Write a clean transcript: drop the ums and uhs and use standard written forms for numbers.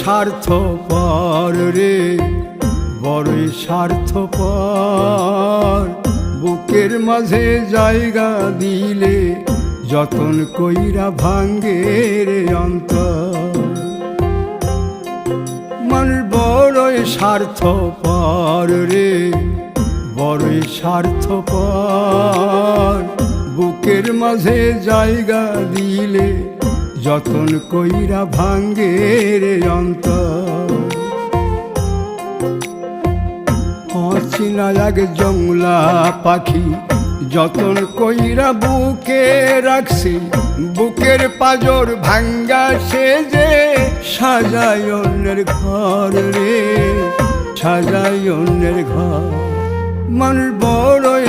স্বার্থপর রে, বড়ই স্বার্থপর। বুকের মাঝে জায়গা দিলে যতন কইরা ভাঙ্গে রে অন্তর। মানুষ বড়ই স্বার্থপর রে, বড়ই স্বার্থপর। বুকের মাঝে জায়গা দিলে যতন কইরা ভাঙ্গে রে অন্তর। অচিনা এক জংলা পাখি যতন কইরা বুকে রাখছি, বুকের পাজর ভাঙ্গা সে যে সাজায় অন্যের ঘর রে, সাজায় অন্যের ঘর। মানুষ বড়ই